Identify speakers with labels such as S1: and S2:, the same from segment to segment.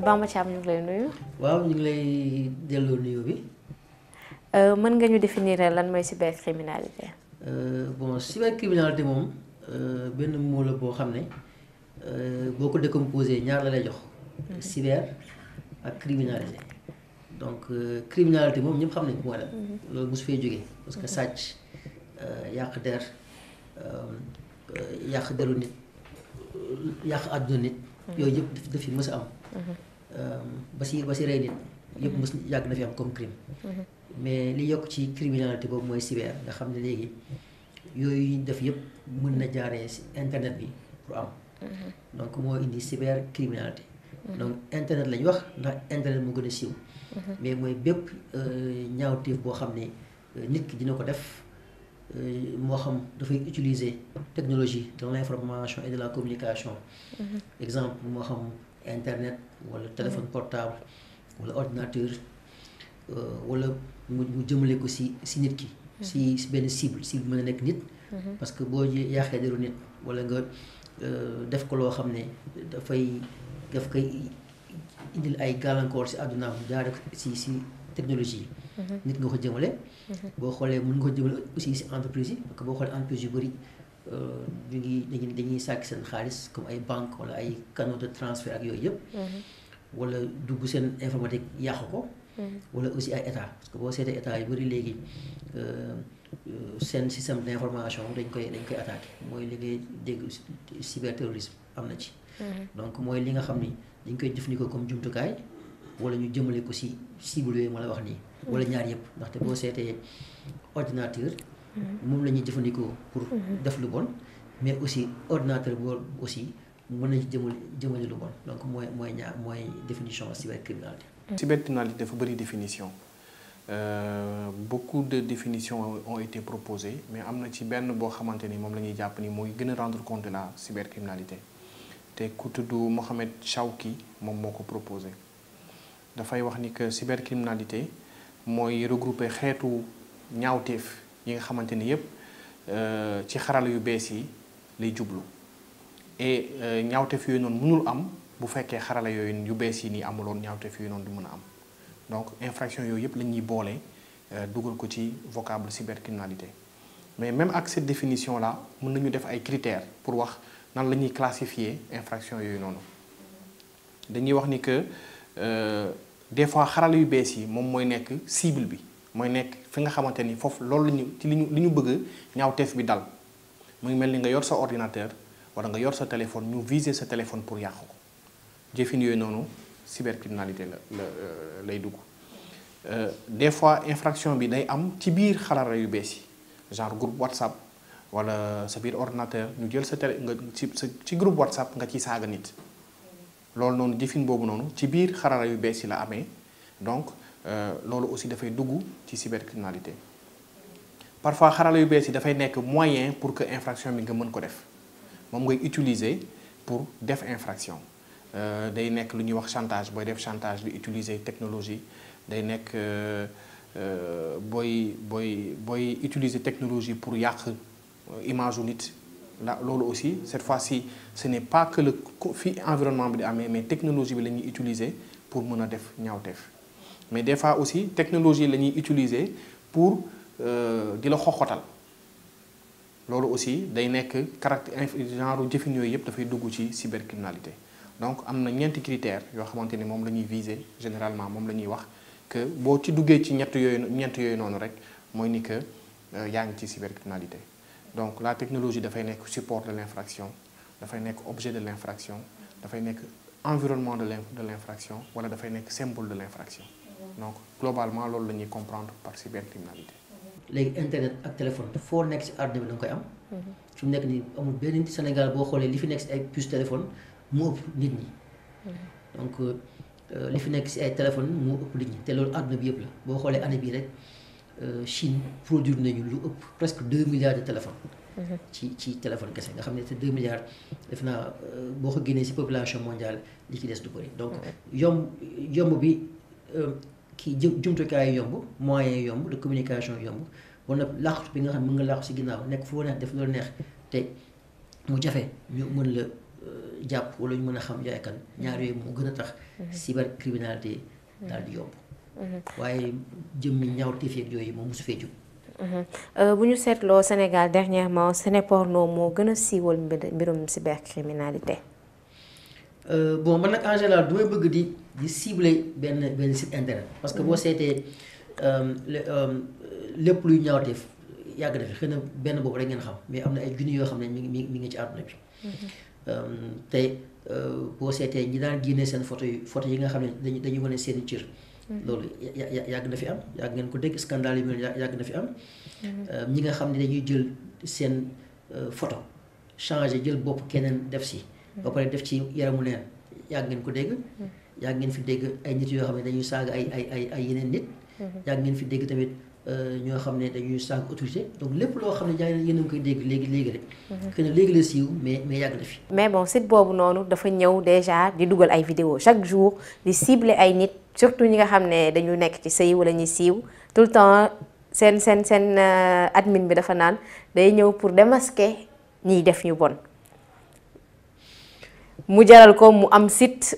S1: Bamba Thiam ñu ngi lay nuyu.
S2: waaw ñu ngi lay delloo nuyu bi.
S1: mën nga ñu définir lan mooy cybercriminalité.
S2: Bon cybercriminalité moom benn mot la boo xam ne boo ko décomposé ñaar la lay jox. cyber ak criminalité. donc criminalité moom ñëpp xam nañ ko mooy la. loolu mosu fee jógee parce que sàcc yàq der yàq deru nit yàq àdduna nit. yooyu yëpp daf fi mës a am. ba si rey nit yëpp mës yàgg na fi am comme crime. mais li yokk ci criminalité boobu mooy cyber nga xam ne léegi yooyu ñu def yëpp mën na jaaree si internet bi pour am. donc moo indi cybercriminalité. donc internet lañ wax ndax internet moo gën a siiw. mais mooy bépp ñaawteef boo xam ne nit ki dina ko def moo xam dafay utiliser technologie de l'information et de la communication. exemple moo xam internet wala téléphone portable wala ordinateur wala mu jëmale ko si nit ki. si benn cible mën a nekk nit. parce que boo yaaxee deru nit wala nga def ko loo xam ne daf koy indil ay gàllankoor si àddunaam jaare ko si technologie yi. nit nga ko jëmale. boo xoolee mën nga ko jëmale aussi si entreprise yi parce que boo xoolee entreprise yu bëri dañuy sàkk seen xaalis comme ay banque wala ay canaux de transfert ak yooyu yëpp. wala dugg seen informatique yàqu ko. wala aussi ay état parce que boo seetee état yu bëri léegi seen système d'information dañ koy attaqué mooy li ngay dégg cyberterrorisme am na ci. donc mooy li nga xam ni dañ koy jëfandikoo comme jumtukaay wala ñu jëmale ko si cible yooyu ma la wax nii. wala ñaar yëpp ndaxte boo seetee ordinateur. moom la ñuy jëfandikoo pour def lu bon mais aussi ordinateur boobu aussi mën nañu jëmale lu bon donc mooy définition cybercriminalité.
S3: Cybercriminalité dafa bëri définition beaucoup de définitions ont été proposées mais am na ci benn boo xamante ni moom la ñuy jàpp ni mooy gën a rendre compte de la cybercriminalité te ku tudd Mohamed Chawki moom moo ko proposé dafay wax ni que cybercriminalité mooy regrouper xeetu ñaawteef yi nga xamante ni yépp ci xarala yu bees yi lay jublu et ñaawteef yooyu noonu mënul am bu fekkee xarala yooyu yu bees yi nii amuloon ñaawteef yooyu noonu du mën a am donc infraction yooyu yëpp la ñuy boole dugal ko ci vocable cybercriminalité mais même ak cette définition là mën nañu def ay critères pour wax nan la ñuy classifier infraction yooyu noonu dañuy wax ni que des fois xarala yu bees yi moom mooy nekk cible bi mooy nekk fi nga xamante ni foofu loolu la ñu ci li ñu bëgg ñaawteef bi dal mu ngi mel ni nga yor sa ordinateur wala nga yor sa téléphone ñu viser sa téléphone pour yàq ko jëfin yooyu noonu cybercriminalité lay dugg des fois infraction bi day am ci biir xarala yu bees yi genre groupe WhatsApp wala sa biir ordinateur ñu jël sa télé nga ci groupe WhatsApp nga ciy saaga nit loolu noonu jëfin boobu noonu ci biir xarala yu bees yi la amee donc loolu aussi dafay dugg ci cybercriminalité parfois xarala yu bees yi dafay nekk moyen pour que infraction bi nga mën ko def moom ngay utiliser pour def infraction day nekk lu ñuy wax chantage booy def chantage di utiliser technologie day nekk booy utiliser technologie pour yàq image u nit la loolu aussi cette fois-ci ce n'est pas que le fi environnement bi di amee mais technologie bi la ñuy utiliser pour mën a def ñaawteef mais des fois aussi technologie la ñuy utiliser pour di la xoxotal loolu aussi day nekk caractère genre jëfin yooyu yëpp dafay dugg ci cybercriminalité donc am na ñeenti critères yoo xamante ni moom la ñuy viser généralement moom la ñuy wax que boo ci duggee ci ñett yooyu noonu rek mooy ni que yaa ngi ci cybercriminalité donc la technologie dafay nekk support de l'infraction dafay nekk objet de l'infraction dafay nekk environnement de l'infraction wala dafay nekk symbole de l'infraction donc globalement loolu la ñuy comprendre par cybercriminalité.
S2: léegi internet ak téléphone foo nekk ci àdduna bi da nga koy am. fi mu nekk nii amul benn Sénégal boo xoolee li fi nekk ci ay puces téléphone moo ëpp nit ñi. donc li fi nekk ci ay téléphone moo ëpp nit ñi te loolu àdduna bi yëpp la boo xoolee année bii rek Chine produire nañu lu ëpp presque 2 milliards de téléphones. ci téléphone kese nga xam ne te 2 milliards def naa boo ko génnee ci population mondiale li ci des du bëri donc yomb bi kii jumtukaay yomb moyen yomb de communication yomb wala làqatu bi nga xam ne mën nga làqu ci ginnaaw nekk foo neex def loolu neex te mu jafe ñu mën la jàpp wala ñu mën a xam yaay kan ñaar yooyu moo gën a tax cybercriminalité daal di yomb waaye jëmmi ñaawteef yeeg yooyu moom mosu fee jóg.
S1: bu ñu seetloo Sénégal dernièrement Cinéporno moo gën a siiwal mbirum cybercriminalité.
S2: bon man nag en général du may bëgg di cibler benn site internet parce que boo seetee lépp luy ñaawteef yàgg na fi xëy na benn boobu rek ngeen xam mais am na ay junni yoo xam ne mi ngi ci àdduna bi. tey boo seetee ñi daan génnee seen photo yi nga xam ne dañuy wane seen cër. loolu yàgg na fi am yàgg ngeen ko dégg scandale yi mel yàgg na fi am. ñi nga xam ne dañuy jël seen photo changé jël bopp keneen def si. ba pare def ci yaramu neen yàgg ngeen ko dégg. yàgg ngeen fi dégg ay nit yoo xam ne dañuy saaga ay yeneen nit. yàgg ngeen fi dégg tamit ñoo xam ne dañuy saaga autorité donc lépp loo xam ne jaay yéen a ngi koy dégg léegi rek. xëy na léegi la siiw mais yàgg na fi. mais
S1: bon site boobu noonu dafa ñëw déjà di dugal ay vidéo chaque jour di cibler ay nit surtout ñi nga xam ne dañu nekk ci sëy wala ñuy siiw tout le temps seen admin bi dafa naan day ñëw pour démasquer ñiy def ñu bon. mu jaral ko mu am site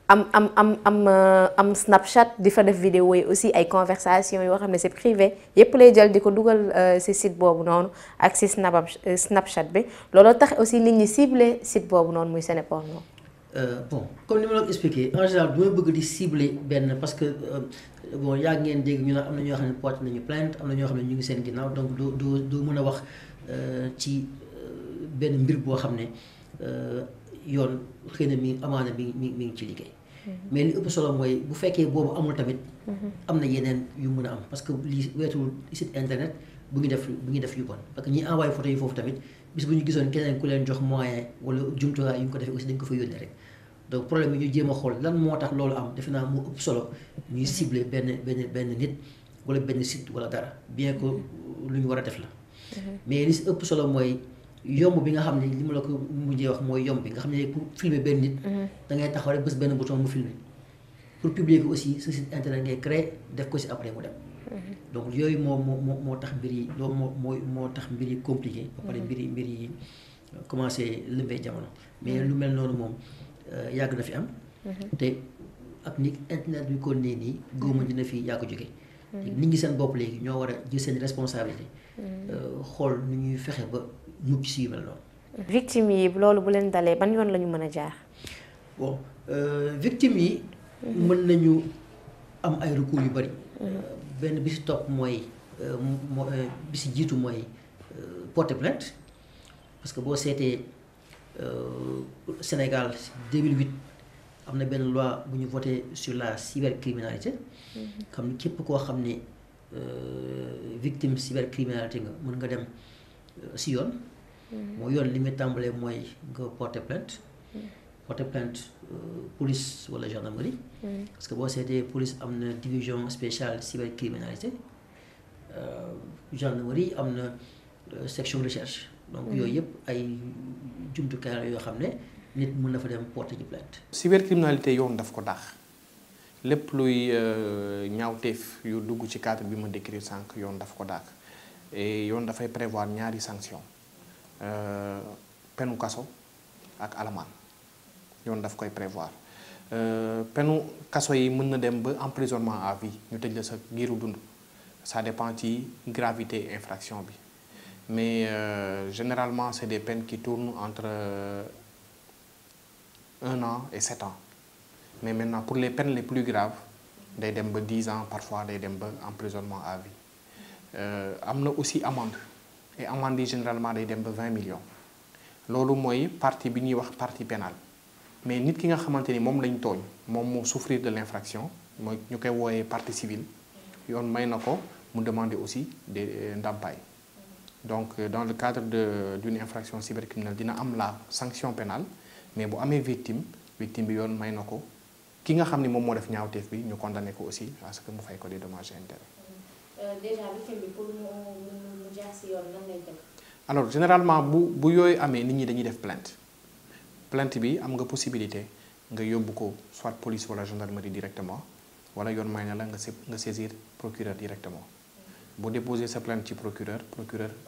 S1: am Snapchat di fa def vidéo yi aussi ay conversation yoo xam ne c'est privé yépp lay jël di ko dugal ci site boobu noonu ak ci Snapchat bi looloo tax aussi nit ñi ciblé site boobu noonu muy Cinéporno.
S2: bon comme ni ma la ko expliqué en général du may bëgg di cibler benn parce que bon yaa ngeen dégg ñu ne am na ñoo xam ne porté nañu plainte am na ñoo xam ne ñu ngi seen ginnaaw donc du mën a wax ci benn mbir boo xam ne. yoon xëy na mi amaana mi ngi ci liggéey. mais li ëpp solo mooy bu fekkee boobu amul tamit. am na yeneen yu mën a am parce que lii weetul site internet bu ngi def yu bon parce que ñi envoyé photo yi foofu tamit bis bu ñu gisoon keneen ku leen jox moyen wala jumtuwaay yu ñu ko defee aussi dañ ko fa yónnee rek donc problème yi ñu jéem a xool lan moo tax loolu am defe naa moo ëpp solo ñuy cibler benn nit wala benn site wala dara bien que lu ñu war a def la. mais li si ëpp solo mooy. yomb bi nga xam ne li ma la ko mujjee wax mooy yomb bi nga xam ne pour filmer benn nit. da ngay taxaw rek bës benn bouton mu filmer pour publier ko aussi sa site internet ngay créer def ko si après mu dem. donc yooyu moo tax mbir yi loolu moo tax mbir yi compliqué. ba pare mbir yi commencé lëmbee jamono. mais lu mel noonu moom yàgg na fi am. te ak ni internet bi ko nee nii góoma dina fi yàgg jóge. nit ñi seen bopp léegi ñoo war a jël seen responsabilité. xool nu ñuy fexe ba. mucc si yu mel noonu.
S1: victime yi loolu bu leen dalee ban yoon la ñu mën a jaar.
S2: bon victime yi. mën nañu am ay recours yu bari. benn bi si topp mooy bi si jiitu mooy porter plainte parce que boo seetee Sénégal 2008 am na benn loi bu ñu voté sur la cybercriminalité. xam ni képp koo xam ne victime cybercriminalité nga mën nga dem. si yoon. moo yoon li muy tàmbalee mooy nga porter plainte. porter plainte police wala gendarmerie. parce que boo seetee police am na division spéciale cybercriminalité. gendarmerie am na section recherche. donc yooyu yëpp ay jumtukaay la yoo xam ne nit mën na fa dem porter ji plainte.
S3: cybercriminalité yoon daf ko daax lépp luy ñaawteef yu dugg ci cadre bi ma décrire sànq yoon daf ko daax. et yoon dafay prévoir ñaari sanction penu kaso ak alamaan yoon daf koy prévoir penu kaso yi mën na dem ba emprisonnement à vie ñu tëj la sa giiru dund ça dépend ci gravité infraction bi mais généralement c'est des peines qui tournent entre 1 an et 7 ans mais maintenant pour les peines les plus graves day dem ba 10 ans parfois day dem ba emprisonnement à vie. am na aussi amende et amende yi généralement day dem ba 20 millions loolu mooy partie bi ñuy wax partie pénale mais nit ki nga xamante ni moom lañ tooñ moom moo souffrir de l'infraction mooy ñu koy wooyee partie civile yoon may na ko mu demander aussi des ndàmpaay donc dans le cadre d'une infraction cybercriminelle dina am la sanction pénale mais bu amee victime bi yoon may na ko ki nga xam ni moom moo def ñaawteef bi ñu condamné ko aussi parce que mu fay ko des dommages et intérêts.
S1: déjà victime bi pour mu jaar si yoon nan lay def.
S3: alors généralement bu yooyu amee nit ñi dañuy def plainte bi am nga possibilité nga yóbbu ko soit police wala gendarmerie directement wala yoon may na la nga saisir procureur directement boo déposer sa plainte ci procureur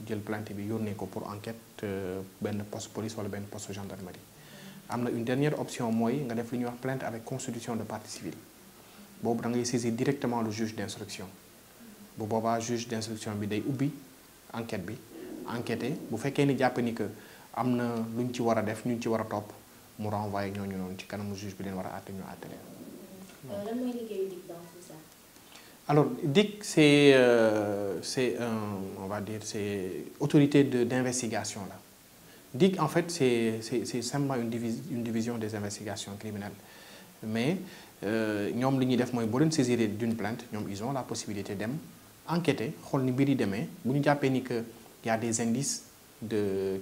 S3: jël plainte bi yónnee ko pour enquête benn poste police wala benn poste gendarmerie. am na une dernière option mooy nga def li ñuy wax plainte avec constitution de partie civile boobu da ngay saisir directement le juge d'instruction bu boobaa juge d'instruction bi day ubbi enquête bi enquêter bu fekkee ni jàpp ni que am na lu ñu ci war a def ñu ci war a topp mu renvoyer ñooñu noonu ci kanamu juge bi leen war a àtte ñu àtte leen.
S1: lan mooy liggéeyu DIC dans tout ça?
S3: Alors DIC c'est on va dire c'est autorité d'investigation là. DIC en fait c'est simplement une division des investigations criminelles mais ñoom li ñuy def mooy boo leen saisir d'une plainte ñoom ils ont la possibilité dem enquêter xool ni mbir yi demee bu ñu jàppee ni que y a des indices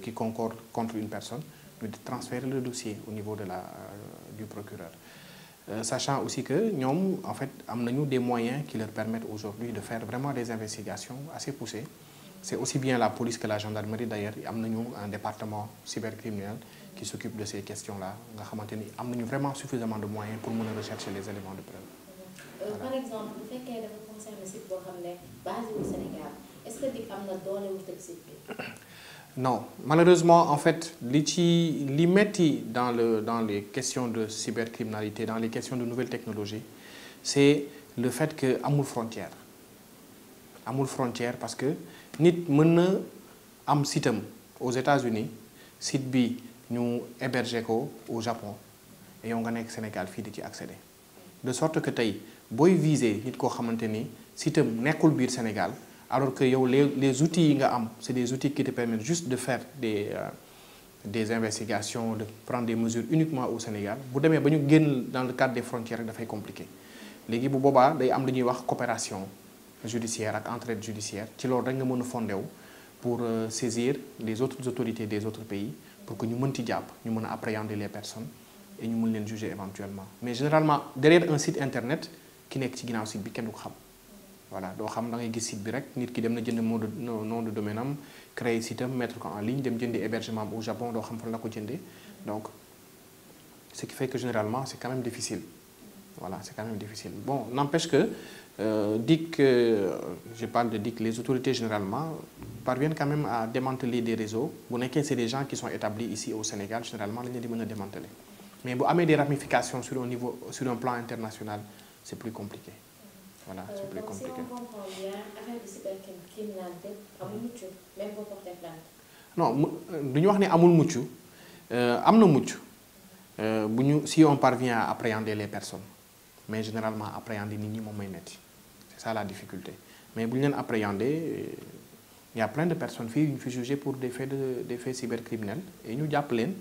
S3: qui concordent contre une personne ñu transférer le dossier au niveau du procureur. Sachant aussi que ñoom en fait am nañu des moyens qui leur permettent aujourd'hui de faire vraiment des investigations assez poussées. C'est aussi bien la police que la gendarmerie d'ailleurs am nañu un département cybercriminel qui s'occupe de ces questions-là nga xamante ni am nañu vraiment suffisamment de moyens pour mën a rechercher les éléments de preuve.
S1: Voilà. Par exemple bu fekkee dafa concerner site boo xam ne basé au Sénégal est-ce que DIC am na doole wu tëj site bi?
S3: Non, malheureusement en fait li metti dans les questions de cybercriminalité, dans les questions de nouvelles technologies, c'est le fait que amul frontière parce que nit mën na am sitam aux États-Unis site bi ñu héberger ko au Japon et yow nga nekk Sénégal fii di ci accéder de sorte que tey booy viser nit koo xamante ni sitam nekkul biir Sénégal alors que yow les outils yi nga am c'est des outils qui te permettent juste de faire des investigations de prendre des mesures uniquement au Sénégal bu demee ba ñu génn dans le cadre des frontières rek dafay compliqué léegi bu boobaa day am lu ñuy wax coopération judiciaire ak entraide judiciaire ci loolu rek nga mën a fondé wu pour saisir les autres autorités des autres pays pour que ñu mën ci jàpp ñu mën a appréhender les personnes et ñu mën leen juger éventuellement mais généralement derrière un site internet ki nekk ci ginnaaw site bi kenn du ko xam voilà doo xam da ngay gis site bi rek nit ki dem na jënd nom de domaine am créer site am mettre ko en ligne dem jëndi hébergement am au Japon doo xam fan la ko jëndee donc ce qui fait que généralement c'est quand même difficile voilà c'est quand même difficile bon n'empêche que DIC je parle de DIC les autorités généralement parviennent quand même à démanteler des réseaux bu nekkee c'est des gens qui sont établis ici au Sénégal généralement dañu leen di mën a démanteler mais bu amee des ramifications sur un plan international c'est plus compliqué voilà c'est plus compliqué.
S1: Donc si on comprend bien affaire de cybercriminalité amul mucc même boo porté plainte.
S3: non du ñu wax ne amul mucc am na mucc si on parvient à appréhender les personnes mais généralement appréhender nit ñi moom may metti c'est ça la difficulté mais bu ñu leen appréhender il y a plein de personnes fii yu ñu fi jugé pour des faits cybercriminels et ñu jàpp leen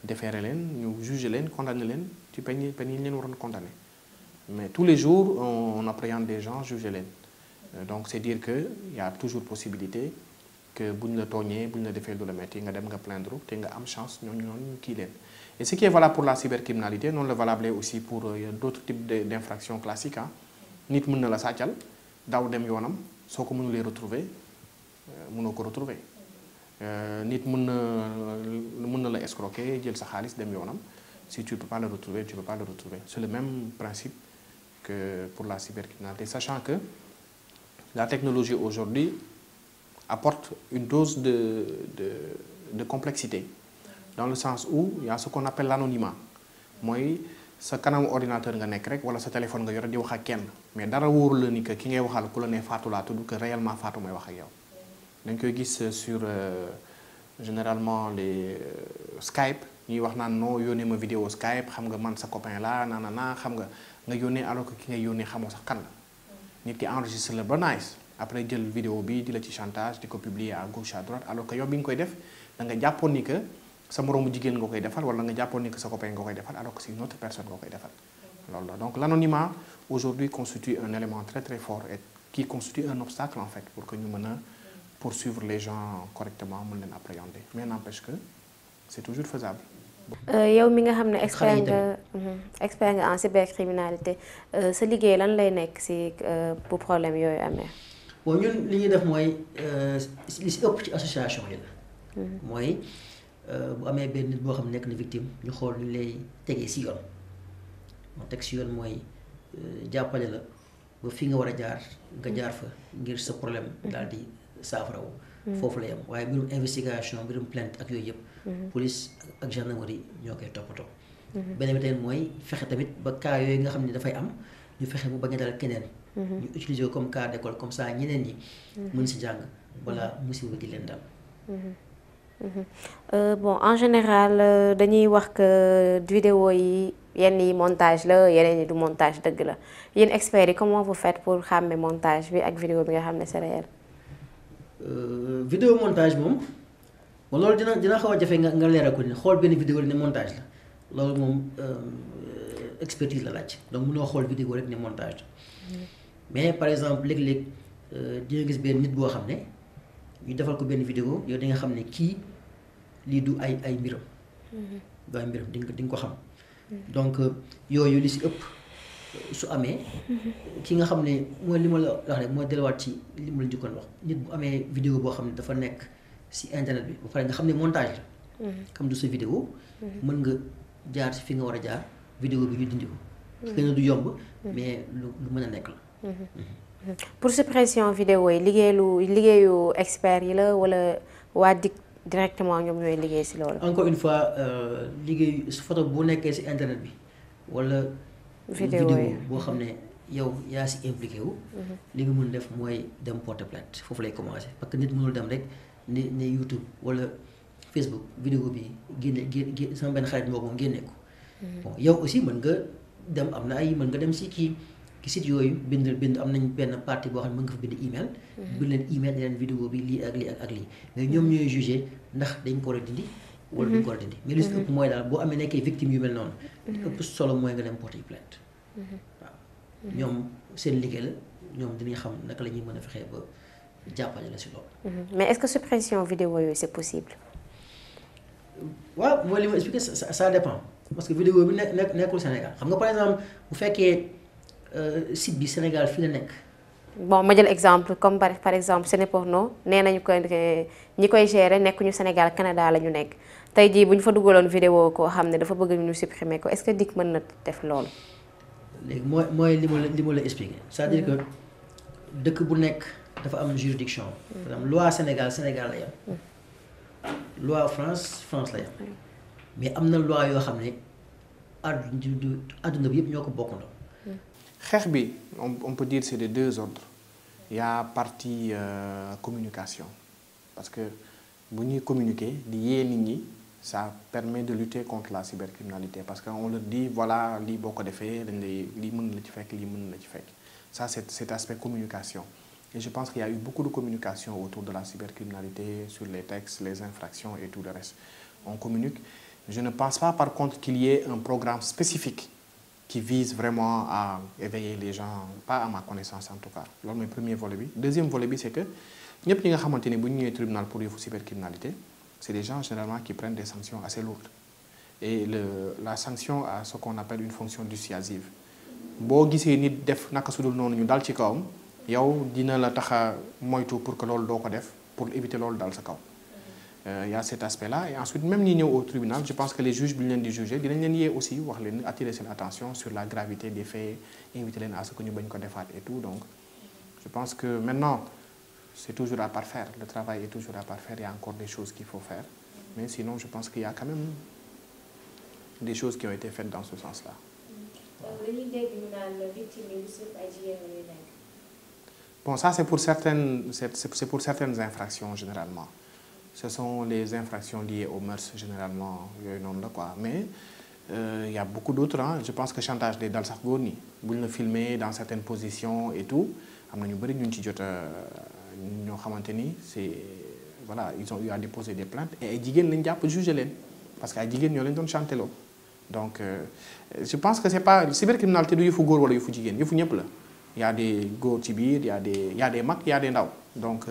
S3: déférer leen ñu juger leen condamner leen ci peine yi ñu leen waroon condamner mais tous les jours on appréhende des gens juger leen donc c'est dire que il y a toujours possibilité que bu ñu la tooñee bu ñu la defee lu la metti nga dem nga plaindre te nga am chance ñooñu ñu kii leen et ce qui est valable pour la cybercriminalité noonu la valable aussi pour d'autres types d'infractions classiques ah nit mën na la sàccal daw dem yoonam soo ko mënulee retrouver mënoo ko retrouver nit mën na la escroquer jël sa xaalis dem yoonam si tu peux pas le retrouver tu peux pas le retrouver c'est le même principe que pour la cybercriminalité sachant que la technologie aujourd'hui apporte une dose de complexité dans le sens où il y a ce qu'on appelle l'anonymat mooy sa kanamu ordinateur nga nekk rek wala sa téléphone nga yore di wax ak kenn mais dara wóoru la ni que ki ngay waxal ku la ne Fatou laa tudd que réellement Fatou mooy wax ak yow dañ koy gis sur généralement les Skype ñuy wax naan non yónnee ma vidéo Skype xam nga man sa copain la naa xam nga yónnee alors que ki ngay yónnee xamoo sax kan la nit ki enregistre la ba nice après jël vidéo bi di la ci chantage di ko publier à gauche à droite alors que yow bi nga koy def da nga jàppoon ni que sa moroomu jigéen nga koy defal wala nga jàppoon ni que sa copain nga koy defal alors que c'est une autre personne nga koy defal loolu la donc l'anonymat aujourd'hui constitue un élément très très fort et qui constitue un obstacle en fait pour que ñu mën a poursuivre les gens correctement mën leen appréhender mais n'empêche que c'est toujours faisable.
S1: yow mi nga xam ne expert nga en cybercriminalité sa liggéey lan lay nekk ci bu problème yooyu amee.
S2: bon ñun li ñuy def mooy li ci ëpp ci association yi la. mooy bu amee benn nit boo xam ne nekk na victime ñu xool ñu lay tegee ci yoon moo teg ci yoon mooy jàppale la ba fi nga war a jaar nga jaar fa ngir sa problème daal di saafarawu foofu la yem waaye mbirum investigation mbirum plainte ak yooyu yëpp police ak gendarmerie ñoo koy toppatoo beneen bi tamit mooy fexe tamit ba cas yooyu nga xam ne dafay am ñu fexe mu bañ a dal keneen ñu utiliser ko comme cas d'école comme ça ñeneen ñi mën si jàng balaa musiba di leen dal
S1: bon en général dañuy wax que vidéo yi yenn yi montage la yeneen yi du montage dëgg la yéen experts yi comment vous faites pour xàmme montage bi ak vidéo bi nga xam ne c'est réel.
S2: vidéo montage moom loolu dina xaw a jafe nga leeral ko ni xool benn vidéo ne montage la loolu moom expertise la laaj donc mënoo xool vidéo rek ne montage la mais par exemple léeg-léeg dina gis benn nit boo xam ne ñu defal ko benn vidéo yow di nga xam ne kii lii du ay mbiram du ay mbiram di nga ko xam donc yooyu li si ëpp su amee ki nga xam ne mooy li ma la wax rek mooy delluwaat ci li ma la njëkkoon wax nit bu amee vidéo boo xam ne dafa nekk si internet bi ba pare nga xam ne montage la comme du sa vidéo mën nga jaar si fi nga war a jaar vidéo bi ñu dindi ko xëy na du yomb mais lu mën a nekk la
S1: pour suppression vidéo yi liggéeyu expert yi la wala waa DIC directement ñoom ñooy liggéey si loolu.
S2: encore une fois liggéey photo bu nekkee si internet bi wala. vidéo boo xam ne yow yaa si impliqué wu. li nga mën def mooy dem porter plainte foofu lay commencer parce que nit mënul dem rek ne YouTube wala Facebook vidéo bi génne sama benn xarit moo ko génne ko. bon yow aussi mën nga dem am na mën nga dem si kii. ci site yooyu bind am nañ benn partie boo xam ne mën nga fa bind email bind leen email ne leen vidéo bi lii ak lii ak lii mais ñoom ñooy jugé ndax dañ ko war a dindi wala duñ ko war a dindi mais li si ëpp mooy daal boo amee nekkee victime yu mel noonu li ëpp solo mooy nga dem porter plainte waaw ñoom seen liggéey la ñoom dinañ xam naka la ñuy mën a fexee ba jàppale la si loolu
S1: mais est-ce que suppression vidéo yooyu c'est possible
S2: waaw mooy li ma expliqué ça dépend parce que vidéo bi nekkul Sénégal xam nga par exemple bu fekkee site bi Sénégal fii la nekk.
S1: bon ma jël exemple comme par exemple Sénéporno nee nañu ko ñi koy gérer nekkuñu Sénégal Canada la ñu nekk tey jii bu ñu fa dugaloon vidéo koo xam ne dafa bëgg ñu supprimer ko est-ce que DIC mën na def loolu.
S2: léegi mooy li ma la expliqué c'est-à-dire que dëkk bu nekk dafa am juridiction. par exemple loi Sénégal la yam loi France la yam mais am na loi yoo xam ne àdduna bi yëpp ñoo ko bokkandoo.
S3: xeex bi on peut dire c'est de deux ordres il y a partie communication parce que bu ñuy communiquer di yee nit ñi ça permet de lutter contre la cybercriminalité parce que on leur dit voilà lii boo ko defee dañ lay lii mën na la ci fekk lii mën na la ci fekk ça c'est cet aspect communication et je pense qu'il y a eu beaucoup de communication autour de la cybercriminalité sur les textes les infractions et tout le reste on communique je ne pense pas par contre qu'il y ait un programme spécifique qui vise vraiment à éveiller les gens pas à ma connaissance en tout cas loolu mooy premier volet bi deuxième volet bi c'est que ñëpp ñi nga xamante ni bu ñu ñëwee tribunal pour yëfu cybercriminalité c'est des gens généralement qui prennent des sanctions assez lourdes et la sanction a ce qu'on appelle une fonction dissuasive boo gisee nit def naka su dul noonu ñu dal ci kawam yow dina la tax a moytu pour que loolu doo ko def pour éviter loolu dal sa kaw il y a cet aspect-là et ensuite même ñi ñëw au tribunal je pense que les juges bi ñu leen di juger dinañ leen yee aussi wax leen attirer seen attention sur la gravité des faits inviter leen à ce que ñu bañ ko defaat et tout donc je pense que maintenant c'est toujours à parfaire le travail est toujours à parfaire il y a encore des choses qu'il faut faire mais sinon je pense qu'il y a quand même des choses qui ont été faites dans ce sens-là. Bon ça c'est pour certaines infractions généralement. Ce sont les infractions liées aux mœurs généralement yooyu noonu la quoi mais il y a beaucoup d'autres je pense que chantage day dal sax góor ñi bu ñu la filmer dans certaines positions et tout am na ñu bëri ñu ci jot ñoo xamante ni c'est voilà ils ont eu à déposer des plaintes et ay jigéen lañ jàpp juger leen parce que ay jigéen ñoo leen doon chanteloo donc je pense que c'est pas cybercriminalité du yëfu góor wala yëfu jigéen yëfu ñëpp la y a des góor ci biir y a des mag y a des ndaw donc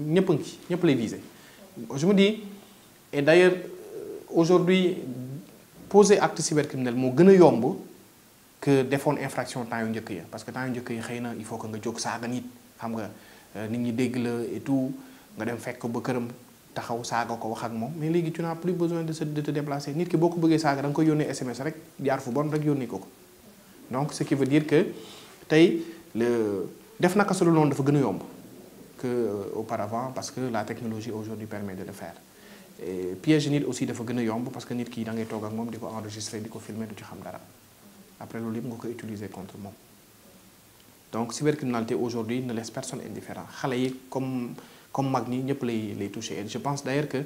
S3: ñëpp a ngi ci ñëpp lay viser. Je me dis et d'ailleurs aujourd'hui poser acte cybercriminel moo gën a yomb que defoon infraction temps yu njëkk ya parce que temps yu njëkk yi xëy na il faut que nga jóg saaga nit xam nga nit ñi dégg la et tout nga dem fekk ba këram taxaw saaga ko wax ak moom mais léegi tu n'as plus besoin de te déplacer nit ki boo ko bëggee saaga da nga koy yónnee SMS rek jaar fu bon rek yónnee ko donc ce qui veut dire que tey def naka su dul noonu dafa gën a yomb que auparavant parce que la technologie aujourd'hui permet de le faire et piège nit aussi dafa gën a yomb parce que nit ki da ngay toog ak moom di ko enregistrer di ko filmer du ci xam dara après loolu yëpp nga ko utiliser contre moom. Donc cybercriminalité aujourd'hui ne laisse personne indifférent xale yi comme mag ñi ñëpp lay toucher et je pense d'ailleurs que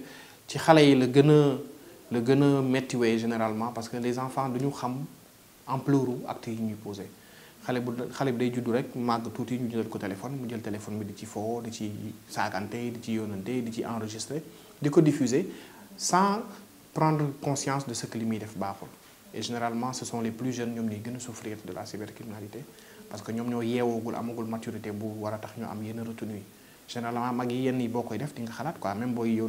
S3: ci xale yi la gën a méttiwee généralement parce que les enfants duñu xam ampleur actes yi ñuy posé xale bi day juddu rek màgg tuuti ñu jël ko téléphone mu jël téléphone bi di ci foo di ci saagante di ci yónnante di ci enregistrer di ko diffuser sans prendre conscience de ce que li muy def baaxul et généralement ce sont les plus jeunes ñoom ñuy gën a souffrir de la cybercriminalité parce que ñoom ñoo yeewoogul amagul maturité bu war a tax ñu am yenn retenue yi généralement mag yi yenn yi boo koy def di nga xalaat quoi même booy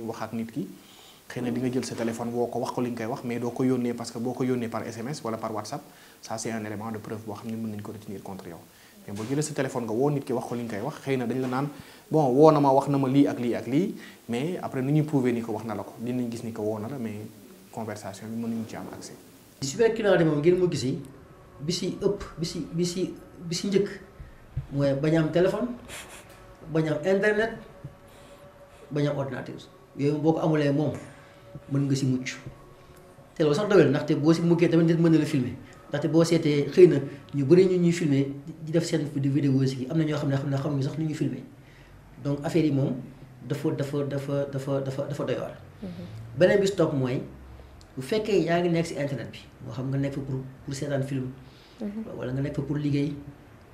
S3: wax ak nit ki xëy na di nga jël sa téléphone woo ko wax ko li nga koy wax mais doo ko yónnee parce que boo ko yónnee par SMS wala par WhatsApp ça c'est un élément de preuve boo xam ne mën nañu ko retenir contre yow mais boo jëlee sa téléphone nga woo nit ki wax ko li nga koy wax xëy na dañ la naan bon woo na ma wax na ma lii ak lii ak lii mais après nu ñuy prouver ni ko wax na la ko dinañ gis ni ko woo na la mais conversation bi mënuñu ci am accès.
S2: cybercriminalité moom ngeen mu gisee bi si ëpp bi si njëkk mooy bañ am téléphone bañ am internet bañ am ordinateur yooyu boo ko amulee moom mën nga si mucc te loolu sax doyul ndaxte boo si muccee tamit nit mën na la filmer ndaxte boo seetee xëy na ñu bëri ñu ñuy filmer di def seen vidéo si am na ñoo xam ne xamuñu sax nu ñuy filmer donc affaire yi moom dafa doy waar. beneen bi stop mooy bu fekkee yaa ngi nekk si internet bi moo xam nga nekk fa pour seetaan film. wala nga nekk fa pour liggéey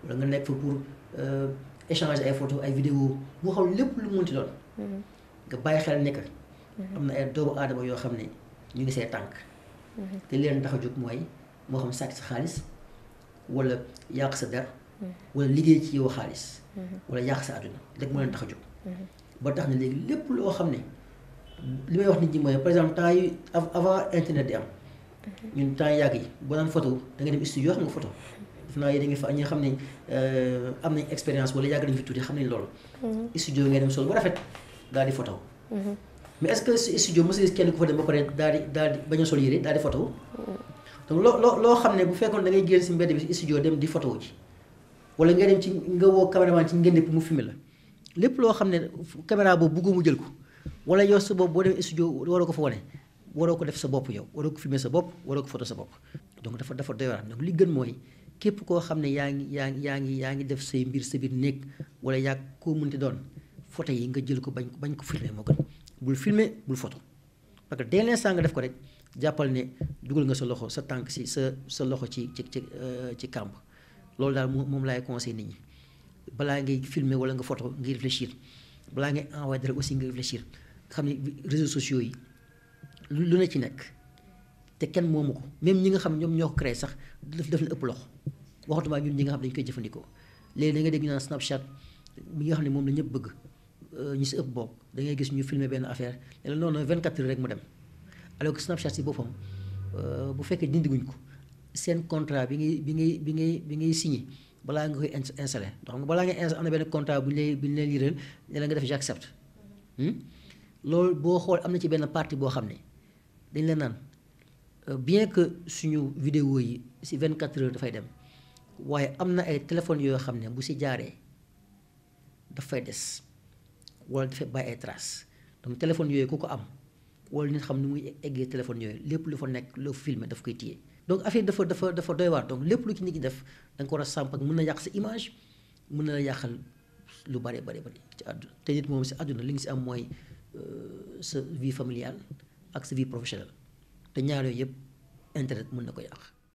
S2: wala nga nekk fa pour échanger ay photos ay vidéos boo xam lépp lu munti doon. nga bàyyi xel ne que am na ay doomu aadama yoo xam ne ñu ngi see tànk. te leen tax a jóg mooy moo xam sàcc sa xaalis wala yàq sa der. wala liggéey ci yow xaalis. wala yàq sa àdduna rek moo leen tax a jóg. ba tax na léegi lépp loo xam ne li may wax nit ñi mooy par exemple temps yi avant internet di am. ñun temps yàgg yi boo daan photo da nga dem studio xam nga photo. def naa yéen a ngi fa ñi nga xam ne am nañ expérience wala yàgg nañ fi tuuti xam nañ loolu. studio ngay dem sol bu rafet daal di photo. mais est-ce que studio mos a gis kenn ku fa dem ba pare daal di bañ a sol yére daal di photo. donc loo xam ne bu fekkoon da ngay génn si mbedd bi studio dem di photo ji wala nga dem ci nga woo caméraman ci ngeen pour mu filmer la lépp loo xam ne caméra boobu bëggoo mu jël ko wala yow sa bopp boo dem studio waroo ko fa wane waroo ko def sa bopp yow waroo ko filmer sa bopp waroo ko photo sa bopp donc dafa doy waar donc li gën mooy képp koo xam ne yaa ngi def say mbir sa biir néeg wala yaa koo mënti doon photo yi nga jël ko bañ ko filmer moo gën bul filmer bul photo parce que dès l'instant nga def ko rek jàppal ne dugal nga sa loxo sa tànk si sa loxo ci kàmb loolu daal moom laay conseil nit ñi balaa ngay filmer wala nga photo ngay réfléchir balaa ngay envoyer dara aussi nga réfléchir nga xam ne réseaux sociaux yi lu ne ci nekk te kenn moomu ko même ñi nga xam ñoom ñoo ko créé sax daf la ëpp loxo waxatuma ñun ñi nga xam dañu koy jëfandikoo léegi da nga dégg ñu naan Snapchat mi nga xam ne moom la ñëpp bëgg ñu si ëpp bokk da ngay gis ñu filmer benn affaire ne la noonu 24 heures rek mu dem alors que Snapchat si boppam bu fekkee dindiguñ ko seen contrat bi ngay signé balaa nga koy installé donc xam nga balaa ngay am na benn contrat bu ñu lay liiral ne la nga def j'accepte loolu boo xool am na ci benn partie boo xam ne dañ la naan bien que suñu vidéo yi si 24 heures dafay dem waaye am na ay téléphones yoo xam ne bu si jaaree dafay des wala dafay bàyyi ay traces donc téléphone yooyu ku ko am wala nit xam ni muy eggee téléphone yooyu lépp lu fa nekk loo filmé daf koy téye donc affaire dafa doy waar donc lépp lu ci nit ñi def da nga ko war a sàmp ak mën na yàq sa image mën na la yàqal lu bari ci àdduna te nit moom si àdduna li nga si am mooy sa vie familiale ak sa vie professionnelle te ñaar yooyu yëpp internet mën na ko yàq.